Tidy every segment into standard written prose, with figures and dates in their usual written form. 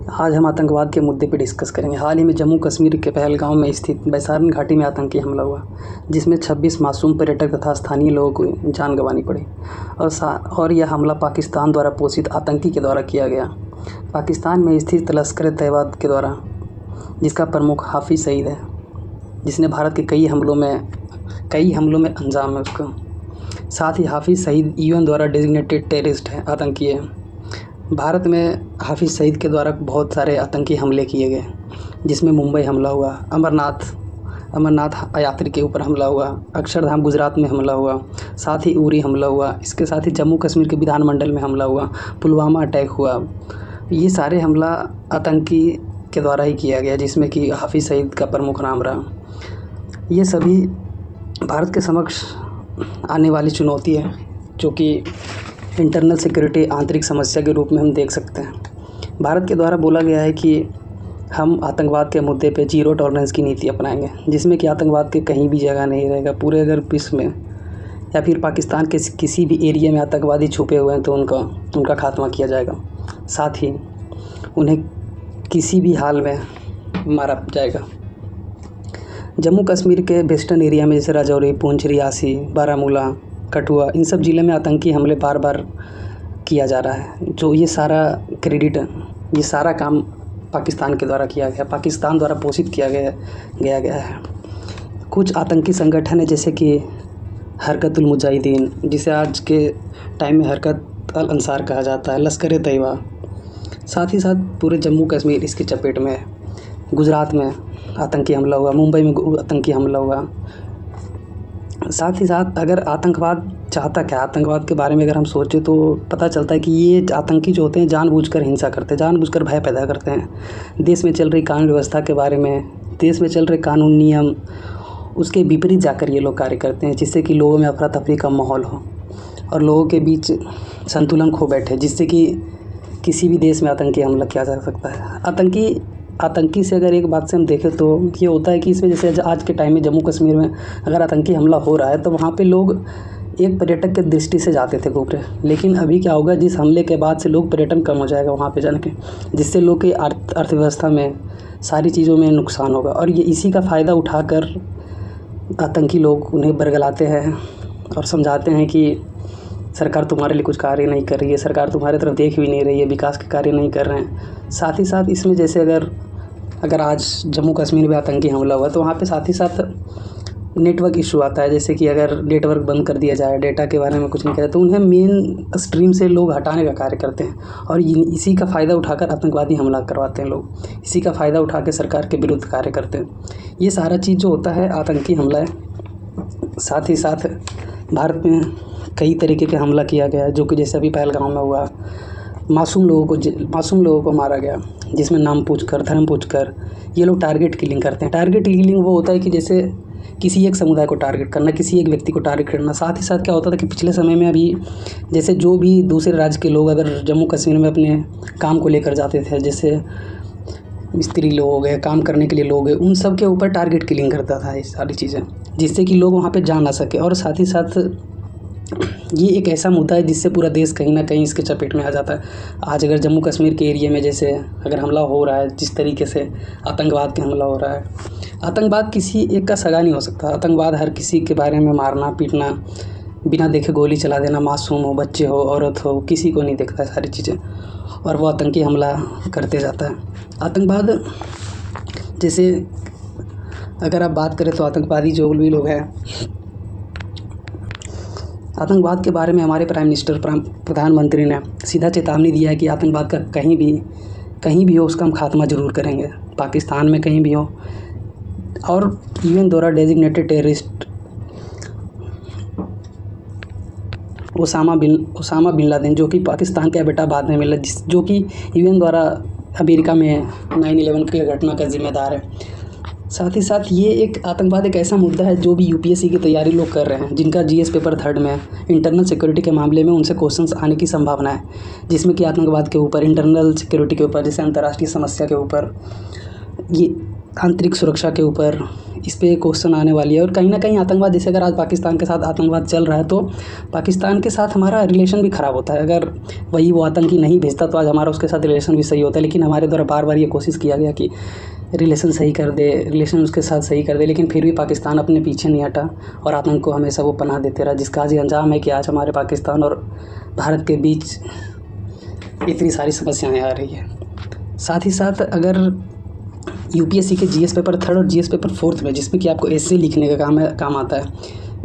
आज हम आतंकवाद के मुद्दे पर डिस्कस करेंगे। हाल ही में जम्मू कश्मीर के पहलगाम में स्थित बैसारन घाटी में आतंकी हमला हुआ, जिसमें 26 मासूम पर्यटक तथा स्थानीय लोगों को जान गंवानी पड़ी और यह हमला पाकिस्तान द्वारा पोषित आतंकी के द्वारा किया गया। पाकिस्तान में स्थित लश्कर तैयबा के द्वारा, जिसका प्रमुख हाफिज़ सईद है, जिसने भारत के कई हमलों में अंजाम है उसका। साथ ही हाफिज़ सईद यूएन द्वारा डेजिग्नेटेड टेररिस्ट है, आतंकी है। भारत में हाफिज़ सईद के द्वारा बहुत सारे आतंकी हमले किए गए, जिसमें मुंबई हमला हुआ, अमरनाथ यात्री के ऊपर हमला हुआ, अक्षरधाम गुजरात में हमला हुआ, साथ ही उरी हमला हुआ। इसके साथ ही जम्मू कश्मीर के विधानमंडल में हमला हुआ, पुलवामा अटैक हुआ। ये सारे हमला आतंकी के द्वारा ही किया गया, जिसमें कि हाफिज़ सईद का प्रमुख नाम रहा। ये सभी भारत के समक्ष आने वाली चुनौती है, जो कि इंटरनल सिक्योरिटी आंतरिक समस्या के रूप में हम देख सकते हैं। भारत के द्वारा बोला गया है कि हम आतंकवाद के मुद्दे पे ज़ीरो टॉलरेंस की नीति अपनाएंगे, जिसमें कि आतंकवाद के कहीं भी जगह नहीं रहेगा। पूरे अगर विश्व में या फिर पाकिस्तान के किसी भी एरिया में आतंकवादी छुपे हुए हैं तो उनका खात्मा किया जाएगा। साथ ही उन्हें किसी भी हाल में मारा जाएगा। जम्मू कश्मीर के वेस्टर्न एरिया में जैसे राजौरी, पुंछ, रियासी, बारामूला, कठुआ, इन सब ज़िले में आतंकी हमले बार बार किया जा रहा है। जो ये सारा क्रेडिट, ये सारा काम पाकिस्तान के द्वारा किया गया, पाकिस्तान द्वारा पोषित किया गया है। कुछ आतंकी संगठन है, जैसे कि हरकतुल मुजाहिदीन, जिसे आज के टाइम में हरकत अल अंसार कहा जाता है, लश्कर तैयबा। साथ ही साथ पूरे जम्मू कश्मीर इसकी चपेट में है। गुजरात में आतंकी हमला हुआ, मुंबई में आतंकी हमला हुआ। साथ ही साथ अगर आतंकवाद चाहता क्या, आतंकवाद के बारे में अगर हम सोचें तो पता चलता है कि ये आतंकी जो होते हैं जानबूझकर हिंसा करते हैं, जानबूझकर भय पैदा करते हैं। देश में चल रही कानून व्यवस्था के बारे में, देश में चल रहे कानून नियम, उसके विपरीत जाकर ये लोग कार्य करते हैं, जिससे कि लोगों में अफरा तफरी का माहौल हो और लोगों के बीच संतुलन खो बैठे, जिससे कि किसी भी देश में आतंकी हमला किया जा सकता है। आतंकी से अगर एक बात से हम देखें तो ये होता है कि इसमें जैसे आज के टाइम में जम्मू कश्मीर में अगर आतंकी हमला हो रहा है तो वहाँ पे लोग एक पर्यटक के दृष्टि से जाते थे घूमने। लेकिन अभी क्या होगा, जिस हमले के बाद से लोग पर्यटन कम हो जाएगा वहाँ पे जाने के, जिससे लोग की अर्थव्यवस्था में सारी चीज़ों में नुकसान होगा। और ये इसी का फ़ायदा उठाकर आतंकी लोग उन्हें बरगलाते हैं और समझाते हैं कि सरकार तुम्हारे लिए कुछ कार्य नहीं कर रही है, सरकार तुम्हारे तरफ देख भी नहीं रही है, विकास के कार्य नहीं कर रहे हैं। साथ ही साथ इसमें जैसे अगर आज जम्मू कश्मीर में आतंकी हमला हुआ तो वहाँ पे साथ ही साथ नेटवर्क इशू आता है। जैसे कि अगर नेटवर्क बंद कर दिया जाए, डेटा के बारे में कुछ नहीं करें, तो उन्हें मेन स्ट्रीम से लोग हटाने का कार्य करते हैं और इसी का फ़ायदा उठाकर आतंकवादी हमला करवाते हैं लोग। इसी का फ़ायदा उठा के सरकार के विरुद्ध कार्य करते हैं। ये सारा चीज़ जो होता है आतंकी हमला है। साथ ही साथ भारत में कई तरीके के हमला किया गया है, जो कि जैसे अभी पहलगाम में हुआ, मासूम लोगों को मारा गया, जिसमें नाम पूछकर, धर्म पूछकर ये लोग टारगेट किलिंग करते हैं। टारगेट किलिंग वो होता है कि जैसे किसी एक समुदाय को टारगेट करना, किसी एक व्यक्ति को टारगेट करना। साथ ही साथ क्या होता था कि पिछले समय में अभी जैसे जो भी दूसरे राज्य के लोग अगर जम्मू कश्मीर में अपने काम को लेकर जाते थे, जैसे मिस्त्री लोग हो गए, काम करने के लिए लोग हैं, उन सब के ऊपर टारगेट किलिंग करता था ये सारी चीज़ें, जिससे कि लोग वहाँ पर जा ना सके। और साथ ही साथ ये एक ऐसा मुद्दा है जिससे पूरा देश कहीं ना कहीं इसके चपेट में आ जाता है। आज अगर जम्मू कश्मीर के एरिया में जैसे अगर हमला हो रहा है, जिस तरीके से आतंकवाद के हमला हो रहा है, आतंकवाद किसी एक का सगा नहीं हो सकता। आतंकवाद हर किसी के बारे में मारना पीटना, बिना देखे गोली चला देना, मासूम हो, बच्चे हो, औरत हो, किसी को नहीं देखता है सारी चीज़ें, और वो आतंकी हमला करते जाता है। आतंकवाद जैसे अगर आप बात करें तो आतंकवादी जो भी लोग हैं, आतंकवाद के बारे में हमारे प्राइम मिनिस्टर, प्रधानमंत्री ने सीधा चेतावनी दिया है कि आतंकवाद का कहीं भी हो उसका हम खात्मा ज़रूर करेंगे, पाकिस्तान में कहीं भी हो। और यूएन द्वारा designated terrorist Osama bin Laden, जो कि पाकिस्तान का बेटा बाद में मिला, जो कि यूएन द्वारा अमेरिका में 9/11 की घटना का जिम्मेदार है। साथ ही साथ ये एक आतंकवाद एक ऐसा मुद्दा है जो भी यूपीएससी की तैयारी लोग कर रहे हैं, जिनका जीएस पेपर 3 में इंटरनल सिक्योरिटी के मामले में उनसे क्वेश्चंस आने की संभावना है, जिसमें कि आतंकवाद के ऊपर, इंटरनल सिक्योरिटी के ऊपर, जैसे अंतर्राष्ट्रीय समस्या के ऊपर, ये आंतरिक सुरक्षा के ऊपर इस पे क्वेश्चन आने वाली है। और कहीं ना कहीं आतंकवाद, जैसे अगर आज पाकिस्तान के साथ आतंकवाद चल रहा है तो पाकिस्तान के साथ हमारा रिलेशन भी ख़राब होता है। अगर वही वो आतंकी नहीं भेजता तो आज हमारा उसके साथ रिलेशन भी सही होता है। लेकिन हमारे द्वारा बार बार ये कोशिश किया गया कि रिलेशन सही कर दे, रिलेशन उसके साथ सही कर दे, लेकिन फिर भी पाकिस्तान अपने पीछे नहीं हटा और आतंक को हमेशा वो पनाह देते रहा, जिसका आज ये अंजाम है कि आज हमारे पाकिस्तान और भारत के बीच इतनी सारी समस्याएं आ रही है। साथ ही साथ अगर यूपीएससी के जीएस पेपर 3 और जीएस पेपर 4 में, जिसमें कि आपको एस्से लिखने का काम आता है,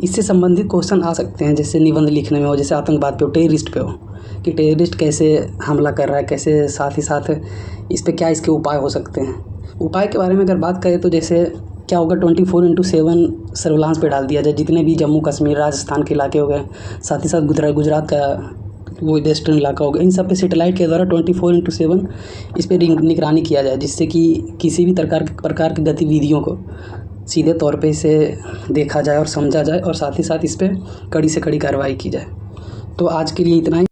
इससे संबंधित क्वेश्चन आ सकते हैं। जैसे निबंध लिखने में हो, जैसे आतंकवाद पे हो, टेररिस्ट पे हो, कि टेररिस्ट कैसे हमला कर रहा है, कैसे, साथ ही साथ इस पे क्या इसके उपाय हो सकते हैं। उपाय के बारे में अगर बात करें तो जैसे क्या होगा, 24/7 सर्विलांस पे डाल दिया जाए जितने भी जम्मू कश्मीर राजस्थान के इलाके हो गए, साथ ही साथ गुजरात का वो वेस्टर्न इलाका हो गया, इन सब पे सैटेलाइट के द्वारा 24/7 इस पर निगरानी किया जाए, जिससे कि किसी भी प्रकार की गतिविधियों को सीधे तौर पे इसे देखा जाए और समझा जाए और साथ ही साथ इस पर कड़ी से कड़ी कार्रवाई की जाए। तो आज के लिए इतना ही।